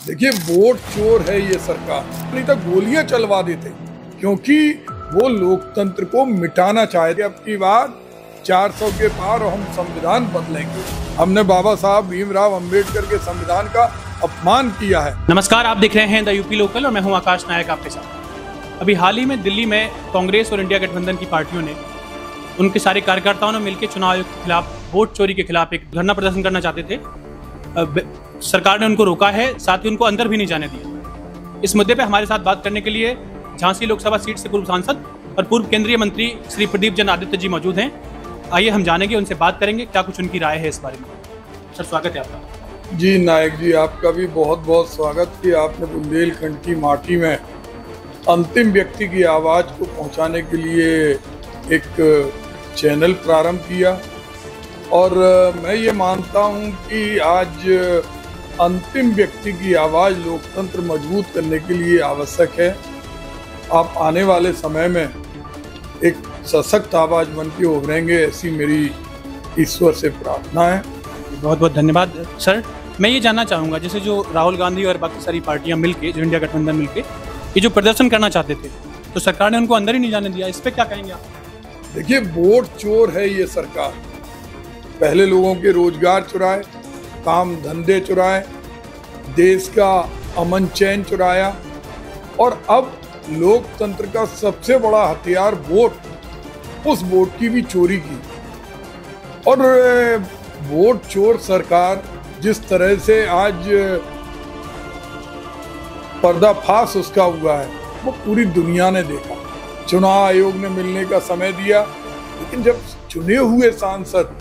देखिए, वोट चोर है ये सरकार, नहीं तो गोलियां चलवा देते, क्योंकि वो लोकतंत्र को मिटाना चाहते। अब की बार 400 के पार और हम संविधान बदलेंगे। हमने बाबा साहब भीमराव अंबेडकर के संविधान का अपमान किया है। नमस्कार, आप देख रहे हैं द यूपी लोकल और मैं हूं आकाश नायक आपके साथ। अभी हाल ही में दिल्ली में कांग्रेस और इंडिया गठबंधन की पार्टियों ने उनके सारे कार्यकर्ताओं ने मिलकर चुनाव आयोग के खिलाफ, वोट चोरी के खिलाफ एक धरना प्रदर्शन करना चाहते थे। सरकार ने उनको रोका है, साथ ही उनको अंदर भी नहीं जाने दिया। इस मुद्दे पे हमारे साथ बात करने के लिए झांसी लोकसभा सीट से पूर्व सांसद और पूर्व केंद्रीय मंत्री श्री प्रदीप जन आदित्य जी मौजूद हैं। आइए हम जानेंगे, उनसे बात करेंगे क्या कुछ उनकी राय है इस बारे में। सर, स्वागत है आपका। जी नायक जी, आपका भी बहुत बहुत स्वागत कि आपने बुंदेलखंड की माटी में अंतिम व्यक्ति की आवाज़ को पहुंचाने के लिए एक चैनल प्रारंभ किया। और मैं ये मानता हूं कि आज अंतिम व्यक्ति की आवाज़ लोकतंत्र मजबूत करने के लिए आवश्यक है। आप आने वाले समय में एक सशक्त आवाज़ बन के उभरेंगे, ऐसी मेरी ईश्वर से प्रार्थना है। बहुत बहुत धन्यवाद सर। मैं ये जानना चाहूँगा, जैसे जो राहुल गांधी और बाकी सारी पार्टियां मिलके, जो इंडिया गठबंधन मिलके ये जो प्रदर्शन करना चाहते थे, तो सरकार ने उनको अंदर ही नहीं जाने दिया। इस पर क्या कहेंगे आप? देखिए, वोट चोर है ये सरकार। पहले लोगों के रोजगार चुराए, काम धंधे चुराए, देश का अमन चैन चुराया, और अब लोकतंत्र का सबसे बड़ा हथियार वोट, उस वोट की भी चोरी की। और वोट चोर सरकार जिस तरह से आज पर्दाफाश उसका हुआ है, वो पूरी दुनिया ने देखा। चुनाव आयोग ने मिलने का समय दिया, लेकिन जब चुने हुए सांसद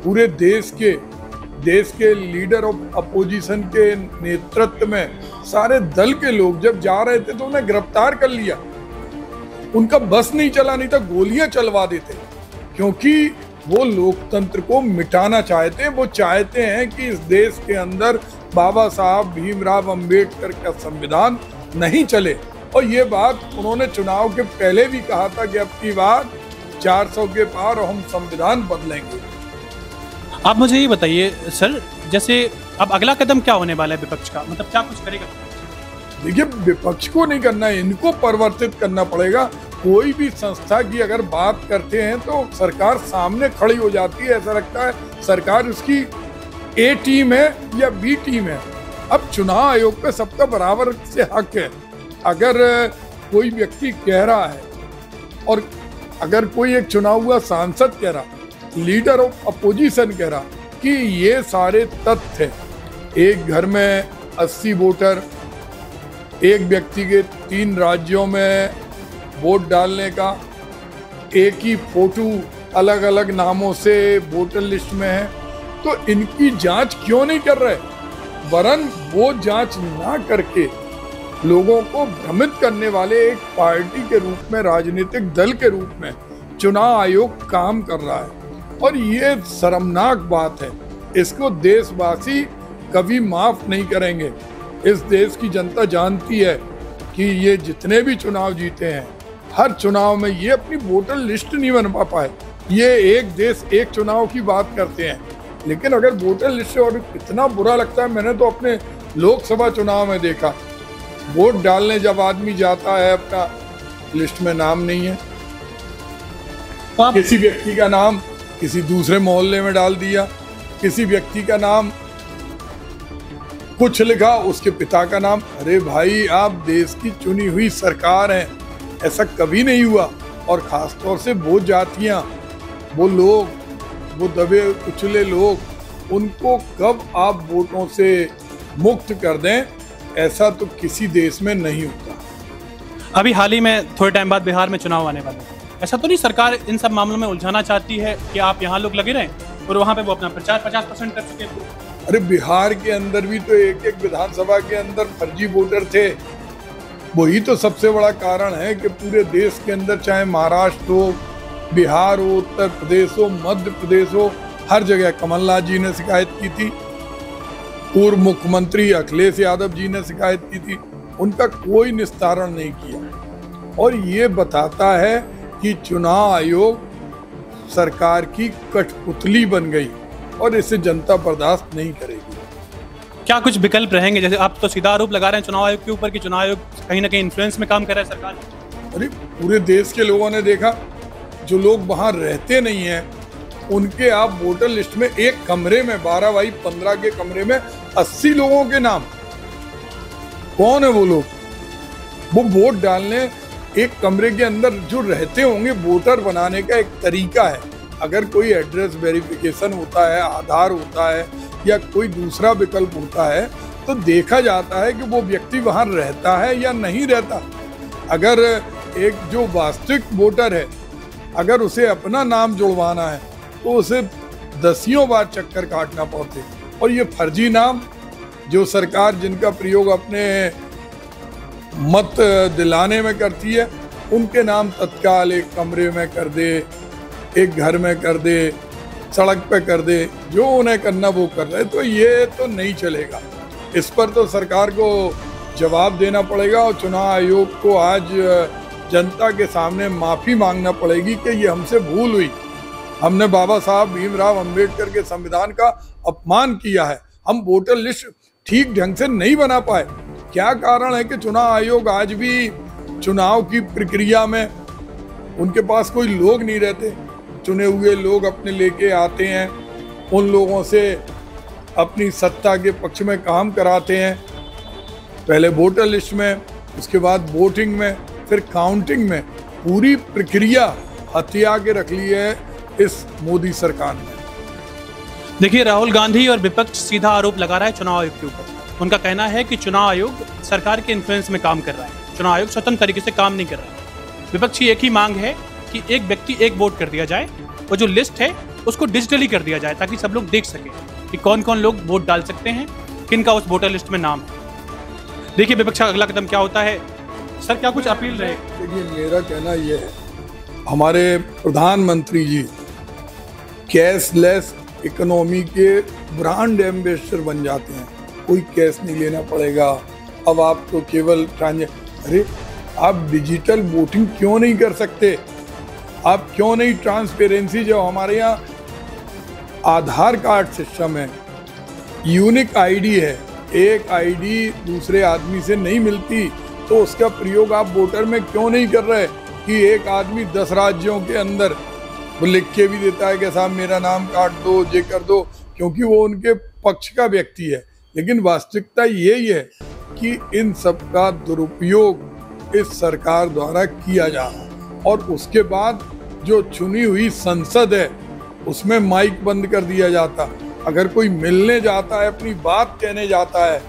पूरे देश के लीडर ऑफ अपोजिशन के नेतृत्व में सारे दल के लोग जब जा रहे थे तो उन्हें गिरफ्तार कर लिया। उनका बस नहीं चला, नहीं तो गोलियां चलवा देते, क्योंकि वो लोकतंत्र को मिटाना चाहते हैं। वो चाहते हैं कि इस देश के अंदर बाबा साहब भीमराव अंबेडकर का संविधान नहीं चले। और ये बात उन्होंने चुनाव के पहले भी कहा था कि अब की बार 400 के पार और हम संविधान बदलेंगे। आप मुझे ये बताइए सर, जैसे अब अगला कदम क्या होने वाला है विपक्ष का, मतलब क्या कुछ करेगा? देखिए, विपक्ष को नहीं करना है, इनको परिवर्तित करना पड़ेगा। कोई भी संस्था की अगर बात करते हैं तो सरकार सामने खड़ी हो जाती है। ऐसा लगता है सरकार उसकी ए टीम है या बी टीम है। अब चुनाव आयोग पे सबका बराबर से हक है। अगर कोई व्यक्ति कह रहा है, और अगर कोई एक चुना हुआ सांसद कह रहा, लीडर ऑफ अपोजिशन कह रहा कि ये सारे तथ्य हैं, एक घर में 80 वोटर, एक व्यक्ति के 3 राज्यों में वोट डालने का, एक ही फोटो अलग अलग नामों से वोटर लिस्ट में है, तो इनकी जांच क्यों नहीं कर रहे? वरन वो जांच ना करके लोगों को भ्रमित करने वाले एक पार्टी के रूप में, राजनीतिक दल के रूप में चुनाव आयोग काम कर रहा है। और ये शर्मनाक बात है। इसको देशवासी कभी माफ नहीं करेंगे। इस देश की जनता जानती है कि ये जितने भी चुनाव जीते हैं, हर चुनाव में ये अपनी वोटर लिस्ट नहीं बना पाए। ये एक देश एक चुनाव की बात करते हैं, लेकिन अगर वोटर लिस्ट, और कितना बुरा लगता है, मैंने तो अपने लोकसभा चुनाव में देखा, वोट डालने जब आदमी जाता है, अपना लिस्ट में नाम नहीं है, किसी व्यक्ति का नाम किसी दूसरे मोहल्ले में डाल दिया, किसी व्यक्ति का नाम कुछ लिखा, उसके पिता का नाम। अरे भाई, आप देश की चुनी हुई सरकार हैं, ऐसा कभी नहीं हुआ। और खासतौर से वो जातियां, वो लोग, वो दबे कुचले लोग, उनको कब आप वोटों से मुक्त कर दें, ऐसा तो किसी देश में नहीं होता। अभी हाल ही में थोड़े टाइम बाद बिहार में चुनाव आने वाले हैं। ऐसा तो नहीं सरकार इन सब मामलों में उलझाना चाहती है कि आप यहाँ लोग लगे रहें और वहाँ पे वो अपना प्रचार 50% कर चुके हैं? अरे, बिहार के अंदर भी तो एक विधानसभा के अंदर फर्जी वोटर थे। वही तो सबसे बड़ा कारण है कि पूरे देश के अंदर, चाहे महाराष्ट्र हो, बिहार हो, उत्तर प्रदेश हो, मध्य प्रदेश हो, हर जगह कमलनाथ जी ने शिकायत की थी, पूर्व मुख्यमंत्री अखिलेश यादव जी ने शिकायत की थी, उनका कोई निस्तारण नहीं किया। और ये बताता है कि चुनाव आयोग सरकार की कठपुतली बन गई, और इसे जनता बर्दाश्त नहीं करेगी। क्या कुछ विकल्प रहेंगे? जैसे आप तो सीधा आरोप लगा रहे हैं चुनाव आयोग के ऊपर कि चुनाव आयोग कहीं ना कहीं इन्फ्लुएंस में काम कर रहा है सरकार। अरे पूरे देश के लोगों ने देखा, जो लोग वहां रहते नहीं हैं उनके आप वोटर लिस्ट में एक कमरे में 12x15 के कमरे में 80 लोगों के नाम। कौन है वो लोग? वो वोट डालने एक कमरे के अंदर जो रहते होंगे, वोटर बनाने का एक तरीका है। अगर कोई एड्रेस वेरिफिकेशन होता है, आधार होता है या कोई दूसरा विकल्प होता है तो देखा जाता है कि वो व्यक्ति वहां रहता है या नहीं रहता। अगर एक जो वास्तविक वोटर है, अगर उसे अपना नाम जुड़वाना है तो उसे दसियों बार चक्कर काटना पड़ते। और ये फर्जी नाम जो सरकार जिनका प्रयोग अपने मत दिलाने में करती है, उनके नाम तत्काल एक कमरे में कर दे, एक घर में कर दे, सड़क पे कर दे, जो उन्हें करना वो कर रहे। तो ये तो नहीं चलेगा। इस पर तो सरकार को जवाब देना पड़ेगा और चुनाव आयोग को आज जनता के सामने माफ़ी मांगना पड़ेगी कि ये हमसे भूल हुई। हमने बाबा साहब भीमराव अंबेडकर के संविधान का अपमान किया है। हम वोटर लिस्ट ठीक ढंग से नहीं बना पाए। क्या कारण है कि चुनाव आयोग आज भी चुनाव की प्रक्रिया में उनके पास कोई लोग नहीं रहते? चुने हुए लोग अपने लेके आते हैं, उन लोगों से अपनी सत्ता के पक्ष में काम कराते हैं। पहले वोटर लिस्ट में, उसके बाद वोटिंग में, फिर काउंटिंग में। पूरी प्रक्रिया हथिया के रख ली है इस मोदी सरकार ने। देखिए, राहुल गांधी और विपक्ष सीधा आरोप लगा रहा है चुनाव आयोग के ऊपर। उनका कहना है कि चुनाव आयोग सरकार के इन्फ्लुएंस में काम कर रहा है, चुनाव आयोग स्वतंत्र तरीके से काम नहीं कर रहा है। विपक्ष की एक ही मांग है कि एक व्यक्ति एक वोट कर दिया जाए, वो जो लिस्ट है उसको डिजिटली कर दिया जाए ताकि सब लोग देख सकें कि कौन कौन लोग वोट डाल सकते हैं, किनका उस वोटर लिस्ट में नाम है। देखिए विपक्ष का अगला कदम क्या होता है। सर, क्या कुछ अपील रहे? देखिए, मेरा कहना यह है, हमारे प्रधानमंत्री जी कैशलेस इकोनॉमी के ब्रांड एम्बेसडर बन जाते हैं। कोई कैश नहीं लेना पड़ेगा, अब आप तो केवल अरे आप डिजिटल वोटिंग क्यों नहीं कर सकते? आप क्यों नहीं ट्रांसपेरेंसी, जो हमारे यहाँ आधार कार्ड सिस्टम है, यूनिक आईडी है, एक आईडी दूसरे आदमी से नहीं मिलती, तो उसका प्रयोग आप वोटर में क्यों नहीं कर रहे कि एक आदमी 10 राज्यों के अंदर वो लिख के भी देता है कि साहब मेरा नाम काट दो, ये कर दो, क्योंकि वो उनके पक्ष का व्यक्ति है। लेकिन वास्तविकता यही है कि इन सब का दुरुपयोग इस सरकार द्वारा किया जा रहा है। और उसके बाद जो चुनी हुई संसद है उसमें माइक बंद कर दिया जाता। अगर कोई मिलने जाता है, अपनी बात कहने जाता है,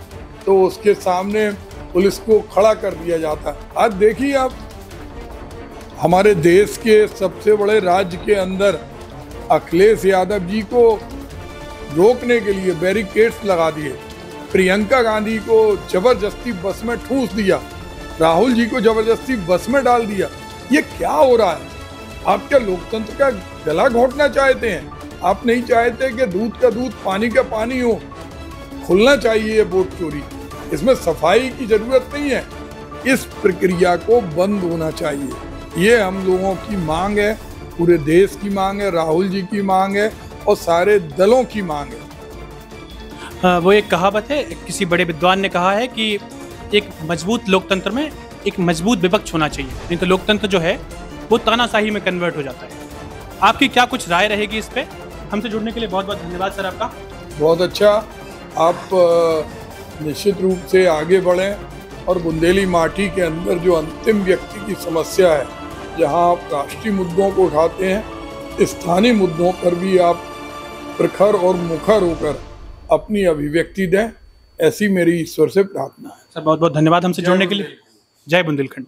तो उसके सामने पुलिस को खड़ा कर दिया जाता। आज देखिए आप, हमारे देश के सबसे बड़े राज्य के अंदर अखिलेश यादव जी को रोकने के लिए बैरिकेड्स लगा दिए, प्रियंका गांधी को जबरदस्ती बस में ठूस दिया, राहुल जी को जबरदस्ती बस में डाल दिया। ये क्या हो रहा है? आप क्या लोकतंत्र का गला घोटना चाहते हैं? आप नहीं चाहते कि दूध का दूध पानी का पानी हो? खुलना चाहिए ये वोट चोरी, इसमें सफाई की जरूरत नहीं है। इस प्रक्रिया को बंद होना चाहिए। ये हम लोगों की मांग है, पूरे देश की मांग है, राहुल जी की मांग है और सारे दलों की मांग है। वो एक कहावत है, किसी बड़े विद्वान ने कहा है कि एक मजबूत लोकतंत्र में एक मजबूत विपक्ष होना चाहिए, नहीं तो लोकतंत्र जो है वो तानाशाही में कन्वर्ट हो जाता है। आपकी क्या कुछ राय रहेगी इस पे? हमसे जुड़ने के लिए बहुत बहुत धन्यवाद सर आपका। बहुत अच्छा, आप निश्चित रूप से आगे बढ़ें और बुंदेली माटी के अंदर जो अंतिम व्यक्ति की समस्या है, जहां आप राष्ट्रीय मुद्दों को उठाते हैं, स्थानीय मुद्दों पर भी आप प्रखर और मुखर होकर अपनी अभिव्यक्ति दें, ऐसी मेरी ईश्वर से प्रार्थना है। सर बहुत बहुत धन्यवाद हमसे जुड़ने के लिए। जय बुंदेलखंड।